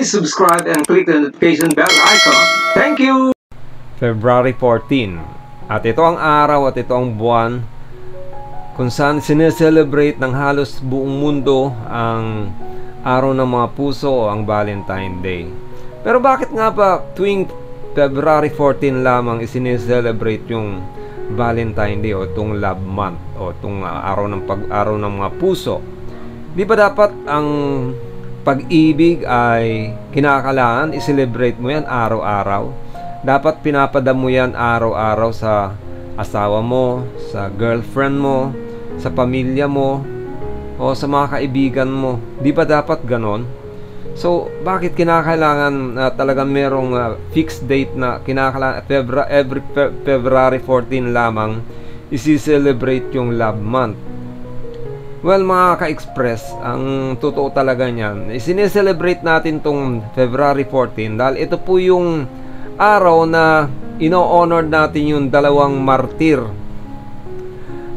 Please subscribe and click the notification bell icon. Thank you! February 14. At ito ang araw at ito ang buwan kung saan sineselebrate ng halos buong mundo ang araw ng mga puso o ang Valentine Day. Pero bakit nga ba tuwing February 14 lamang isineselebrate yung Valentine Day o itong love month o itong araw ng mga puso? Di ba dapat ang pag-ibig ay kinakailangan i-celebrate mo yan araw-araw? Dapat pinapadam mo yan araw-araw sa asawa mo, sa girlfriend mo, sa pamilya mo, o sa mga kaibigan mo. Di ba dapat ganon? So, bakit kinakailangan talagang merong fixed date na kinakailangan every February 14 lamang isi-celebrate yung love month? Well, mga ka-express, ang totoo talaga niyan, sineselebrate natin tong February 14 dahil ito po yung araw na ino-honor natin yung dalawang martir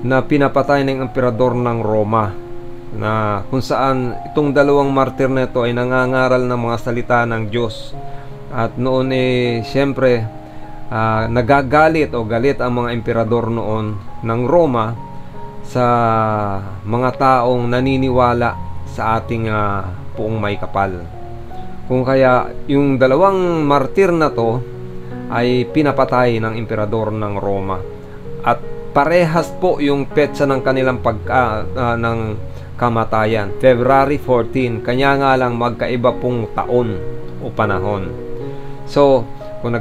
na pinapatay ng emperador ng Roma, na kung saan itong dalawang martir na ito ay nangangaral ng mga salita ng Diyos. At noon siyempre nagagalit o galit ang mga emperador noon ng Roma sa mga taong naniniwala sa ating Poong May Kapal. Kung kaya yung dalawang martir na to ay pinapatay ng emperador ng Roma, at parehas po yung petsa ng kanilang ng kamatayan, February 14. Kanya nga lang magkaiba pong taon o panahon. So kung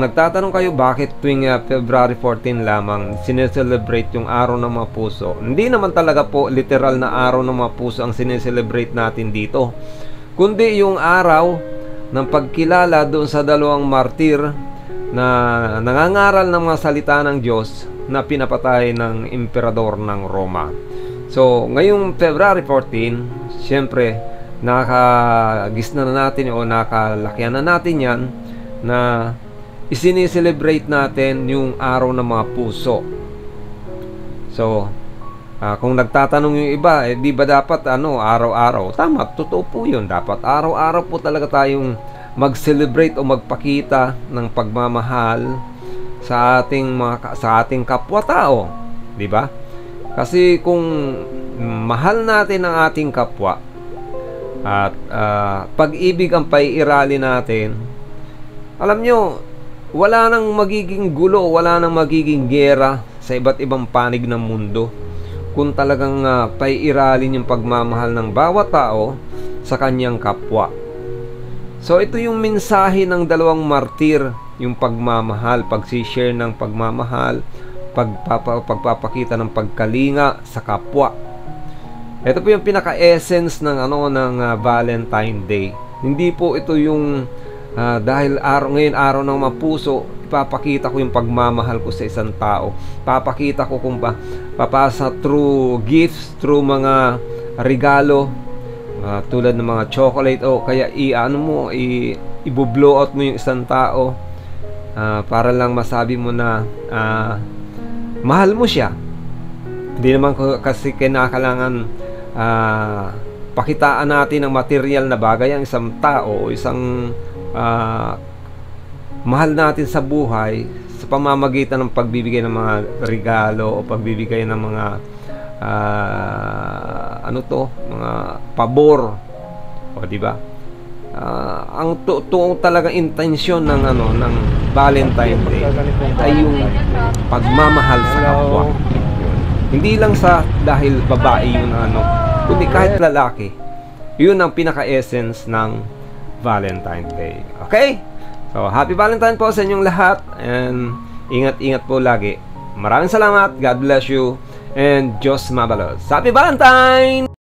nagtatanong kayo bakit tuwing February 14 lamang sineselebrate yung araw ng mga puso, hindi naman talaga po literal na araw ng mga puso ang sineselebrate natin dito, kundi yung araw ng pagkilala doon sa dalawang martir na nangangaral ng mga salita ng Diyos na pinapatay ng emperador ng Roma. So ngayong February 14, syempre nakagisna na natin o nakalakyan na natin yan na isineselebrate natin yung araw ng mga puso. So kung nagtatanong yung iba, di ba dapat araw-araw? Tama, totoo po yun. Dapat araw-araw po talaga tayong mag-celebrate o magpakita ng pagmamahal sa ating kapwa-tao, di ba? Kasi kung mahal natin ang ating kapwa at pag-ibig ang paiirali natin, alam nyo, wala nang magiging gulo, wala nang magiging giyera sa iba't ibang panig ng mundo kung talagang paiiralin yung pagmamahal ng bawat tao sa kanyang kapwa. So ito yung mensahe ng dalawang martir, yung pagmamahal, pagsishare ng pagmamahal, pagpapakita ng pagkalinga sa kapwa. Ito po yung pinaka-essence ng Valentine Day. Hindi po ito yung dahil ngayon araw ng mga puso, ipapakita ko yung pagmamahal ko sa isang tao. Papakita ko kung papasa through gifts, through mga regalo, tulad ng mga chocolate, o kaya i-blow out mo yung isang tao para lang masabi mo na mahal mo siya. Hindi naman kasi kinakailangan pakitaan natin ng material na bagay ang isang tao o isang mahal natin sa buhay sa pamamagitan ng pagbibigay ng mga regalo o pagbibigay ng mga mga pabor, o di ba? Ang talagang intensyon ng Valentine Day ay yung pagmamahal sa kapwa. Hindi lang dahil babae yun kundi kahit lalaki. Yun ang pinaka-essence ng Valentine Day. Okay? So, happy Valentine po sa inyong lahat, and ingat-ingat po lagi. Maraming salamat. God bless you, and Diyos mabalos. Happy Valentine!